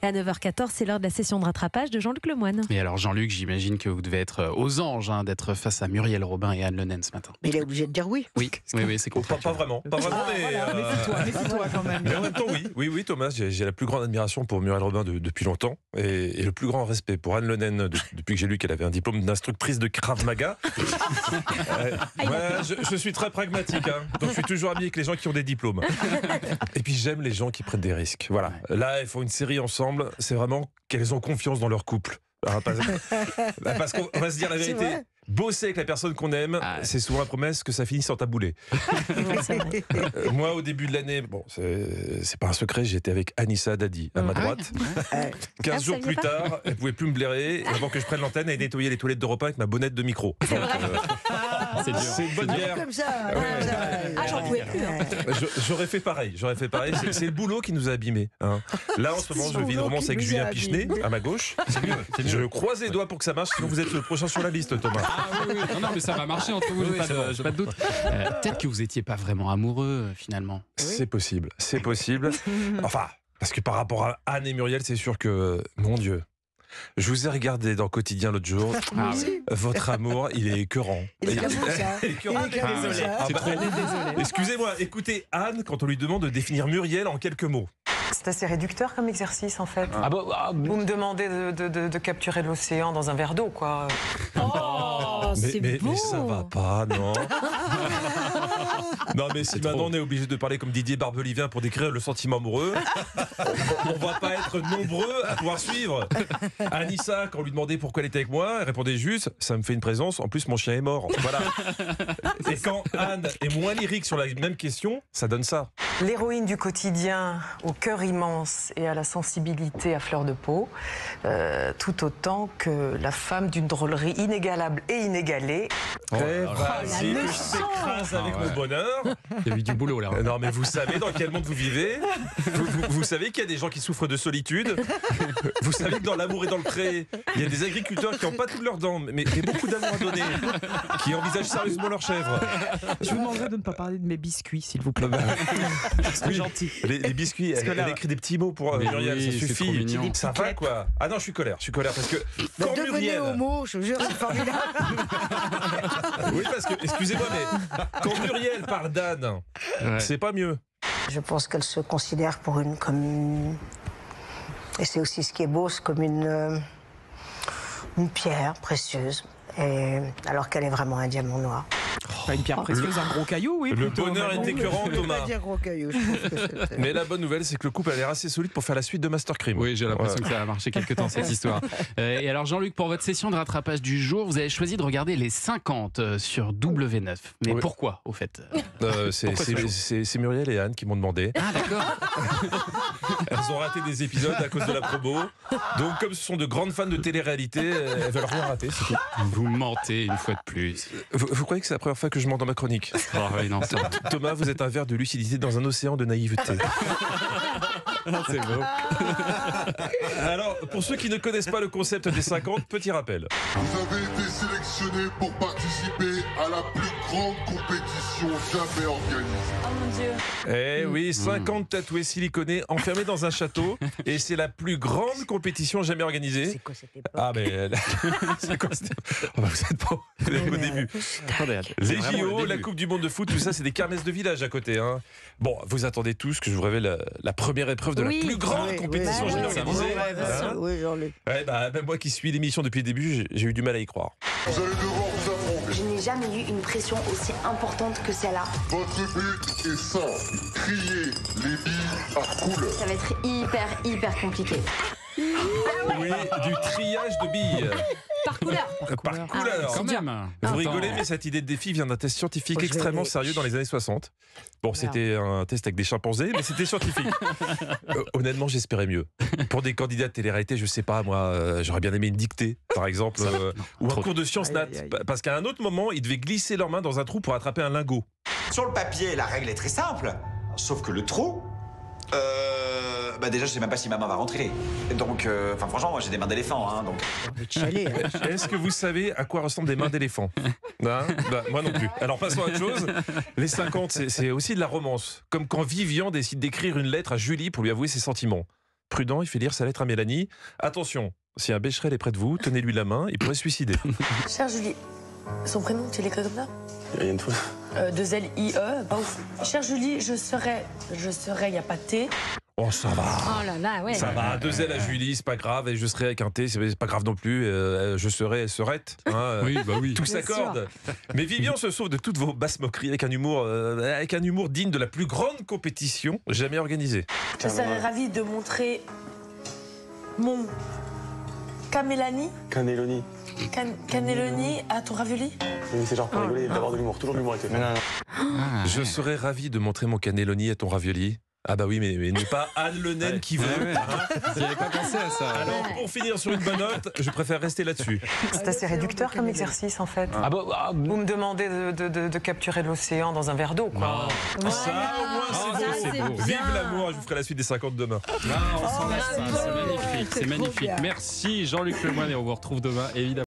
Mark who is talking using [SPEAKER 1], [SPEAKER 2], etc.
[SPEAKER 1] Et à 9h14, c'est l'heure de la session de rattrapage de Jean-Luc Lemoyne.
[SPEAKER 2] Et alors Jean-Luc, j'imagine que vous devez être aux anges d'être face à Muriel Robin et Anne Lenaine ce matin.
[SPEAKER 3] Mais il est obligé de dire oui.
[SPEAKER 2] Oui, c'est contractuel.
[SPEAKER 4] Pas vraiment, mais
[SPEAKER 3] Méfie-toi quand même.
[SPEAKER 4] mais en même temps, oui, Thomas, j'ai la plus grande admiration pour Muriel Robin depuis longtemps et le plus grand respect pour Anne Lenaine depuis que j'ai lu qu'elle avait un diplôme d'instructrice de Krav Maga. Je suis très pragmatique, donc je suis toujours ami avec les gens qui ont des diplômes. Et puis j'aime les gens qui prennent des risques. Voilà. Là, elles font une série ensemble. C'est vraiment qu'elles ont confiance dans leur couple. Parce qu'on va se dire la vérité. Bosser avec la personne qu'on aime, c'est souvent la promesse que ça finisse en taboulé. Moi, au début de l'année, c'est pas un secret, j'étais avec Anissa Dadi à ma droite. 15 jours plus tard, elle pouvait plus me blairer. Et avant que je prenne l'antenne, elle nettoyait les toilettes d'Europe 1 avec ma bonnette de micro. C'est une bonne bière.
[SPEAKER 3] Comme ça.
[SPEAKER 1] J'en pouvais plus.
[SPEAKER 4] J'aurais fait pareil. C'est le boulot qui nous a abîmés. Là, en ce moment, je vis une romance avec Julien Pichenet, à ma gauche. Je croise les doigts pour que ça marche, sinon vous êtes le prochain sur la liste, Thomas.
[SPEAKER 2] Oui. Non, mais ça va marcher entre vous, j'ai pas de doute. Peut-être que vous n'étiez pas vraiment amoureux, finalement.
[SPEAKER 4] C'est possible. Enfin, parce que par rapport à Anne et Muriel, c'est sûr que, mon Dieu, je vous ai regardé dans Quotidien l'autre jour. Votre amour, il est écœurant.
[SPEAKER 3] Il est comme ça.
[SPEAKER 4] Désolé. Excusez-moi, écoutez Anne quand on lui demande de définir Muriel en quelques mots.
[SPEAKER 5] C'est assez réducteur comme exercice en fait. Vous me demandez de capturer l'océan dans un verre d'eau, quoi.
[SPEAKER 4] Mais ça va pas, non. Non, mais si maintenant on est obligé de parler comme Didier Barbelivien pour décrire le sentiment amoureux, on va pas être nombreux à pouvoir suivre. Anissa, quand on lui demandait pourquoi elle était avec moi, elle répondait juste: ça me fait une présence, en plus mon chien est mort. Voilà. Et quand Anne est moins lyrique sur la même question, ça donne ça.
[SPEAKER 5] L'héroïne du quotidien, au cœur immense et à la sensibilité à fleur de peau, tout autant que la femme d'une drôlerie inégalable et inégalée.
[SPEAKER 4] Vas-y, que je t'écrase avec mon bonheur.
[SPEAKER 2] Il y a eu du boulot, là.
[SPEAKER 4] Non, mais vous savez dans quel monde vous vivez. Vous savez qu'il y a des gens qui souffrent de solitude. Vous savez que dans l'amour et dans le pré, il y a des agriculteurs qui n'ont pas toutes leurs dents, mais beaucoup d'amour à donner, qui envisagent sérieusement leur chèvre.
[SPEAKER 6] Je vous demanderai de ne pas parler de mes biscuits, s'il vous plaît. C'est gentil.
[SPEAKER 4] Les biscuits, elle écrit des petits mots pour Muriel, ça suffit. Ça va, quoi. Ah non, je suis colère parce que quand
[SPEAKER 3] devenez homo, je vous jure, c'est formidable.
[SPEAKER 4] Oui, parce que, excusez-moi, mais quand Muriel parle d'Anne, c'est pas mieux.
[SPEAKER 3] Je pense qu'elle se considère et c'est aussi ce qui est beau, c'est comme une pierre précieuse, alors qu'elle est vraiment un diamant noir.
[SPEAKER 6] Pas une pierre précieuse, un gros caillou, oui.
[SPEAKER 4] Le bonheur est écœurant, Thomas.
[SPEAKER 3] Je vais pas dire gros caillou, je trouve que c'est...
[SPEAKER 4] Mais la bonne nouvelle, c'est que le couple a l'air assez solide pour faire la suite de Master Crime.
[SPEAKER 2] Oui, j'ai l'impression que ça va marcher quelque temps, cette histoire. Et alors, Jean-Luc, pour votre session de rattrapage du jour, vous avez choisi de regarder les 50 sur W9. Mais pourquoi, au fait
[SPEAKER 4] C'est Muriel et Anne qui m'ont demandé.
[SPEAKER 2] Ah, d'accord.
[SPEAKER 4] Elles ont raté des épisodes à cause de la promo. Donc, comme ce sont de grandes fans de télé-réalité, elles veulent rien rater. C'est tout.
[SPEAKER 2] Vous mentez une fois de plus.
[SPEAKER 4] Vous croyez que c'est la première fois que je mens dans ma chronique?
[SPEAKER 2] Non,
[SPEAKER 4] Thomas, vous êtes un verre de lucidité dans un océan de naïveté.
[SPEAKER 2] c'est beau.
[SPEAKER 4] Alors, pour ceux qui ne connaissent pas le concept des 50, petit rappel.
[SPEAKER 7] Vous avez été sélectionné pour participer à la plus grande compétition jamais organisée.
[SPEAKER 5] Oh mon Dieu.
[SPEAKER 4] Eh oui, 50 tatoués siliconés enfermés dans un château. Et c'est la plus grande compétition jamais organisée.
[SPEAKER 3] C'est quoi cette époque?
[SPEAKER 4] Ah, mais... c'est quoi cette... Vous êtes pas au début. Les JO, la Coupe du Monde de foot, tout ça, c'est des kermesses de village à côté. Bon, vous attendez tous que je vous révèle la première épreuve de la plus grande compétition jamais organisée.
[SPEAKER 3] Oui, Jean-Luc.
[SPEAKER 4] Même moi qui suis l'émission depuis le début, j'ai eu du mal à y croire.
[SPEAKER 7] Vous allez devoir vous affronter.
[SPEAKER 8] Je n'ai jamais eu une pression aussi importante que celle-là.
[SPEAKER 7] Votre but est simple. Crier les billes à couleur.
[SPEAKER 8] Ça va être hyper compliqué.
[SPEAKER 4] Oui, du triage de billes.
[SPEAKER 1] Par couleur.
[SPEAKER 4] Par couleur.
[SPEAKER 2] Quand même.
[SPEAKER 4] Vous rigolez, mais cette idée de défi vient d'un test scientifique extrêmement sérieux dans les années 60. Bon, c'était un test avec des chimpanzés, mais c'était scientifique. Honnêtement, j'espérais mieux. Pour des candidats de télé-réalité, je sais pas, moi, j'aurais bien aimé une dictée, par exemple, ou un cours de sciences nat. Parce qu'à un autre moment, ils devaient glisser leurs mains dans un trou pour attraper un lingot.
[SPEAKER 9] Sur le papier, la règle est très simple. Sauf que le trou... déjà, je sais même pas si ma main va rentrer. Donc, franchement, moi, j'ai des mains d'éléphant, donc...
[SPEAKER 4] Est-ce que vous savez à quoi ressemblent des mains d'éléphant? Moi non plus. Alors, passons à autre chose. Les 50, c'est aussi de la romance. Comme quand Vivian décide d'écrire une lettre à Julie pour lui avouer ses sentiments. Prudent, il fait lire sa lettre à Mélanie. Attention, si un Becherel est près de vous, tenez-lui la main, il pourrait se suicider.
[SPEAKER 10] Chère Julie, son prénom, tu l'écris comme ça?
[SPEAKER 11] Il y a une faute.
[SPEAKER 10] 2L-I-E, pas ouf. Chère Julie, je serai, il n'y a pas de T.
[SPEAKER 4] Oh, ça va.
[SPEAKER 1] Oh là là, ouais.
[SPEAKER 4] Ça va, 2 L à Julie, c'est pas grave, et je serai avec un T, c'est pas grave non plus, je serai, elle serait. Hein,
[SPEAKER 2] Oui, bah oui.
[SPEAKER 4] Tout s'accorde. Mais Vivian se sauve de toutes vos basses moqueries avec un humour digne de la plus grande compétition jamais organisée.
[SPEAKER 10] Je serais ravie de montrer mon Camélanie.
[SPEAKER 11] Cannelloni.
[SPEAKER 10] Cannelloni à ton ravioli.
[SPEAKER 11] Oui, c'est genre pour rigoler, d'avoir de l'humour. Toujours de l'humour avec les femmes.
[SPEAKER 4] Je serais ravi de montrer mon cannelloni à ton ravioli. Ah bah oui, mais n'est pas Anne Le Naine qui veut.
[SPEAKER 2] J'avais pas pensé à ça.
[SPEAKER 4] Alors, pour finir sur une bonne note, je préfère rester là-dessus.
[SPEAKER 5] C'est assez réducteur comme exercice en fait. Vous me demandez de capturer l'océan dans un verre d'eau, quoi.
[SPEAKER 4] Ça, au moins, c'est beau. Vive l'amour, je vous ferai la suite des 50 demain.
[SPEAKER 2] On s'en lasse, c'est magnifique. C'est magnifique. Merci Jean-Luc Lemoyne et on vous retrouve demain, évidemment.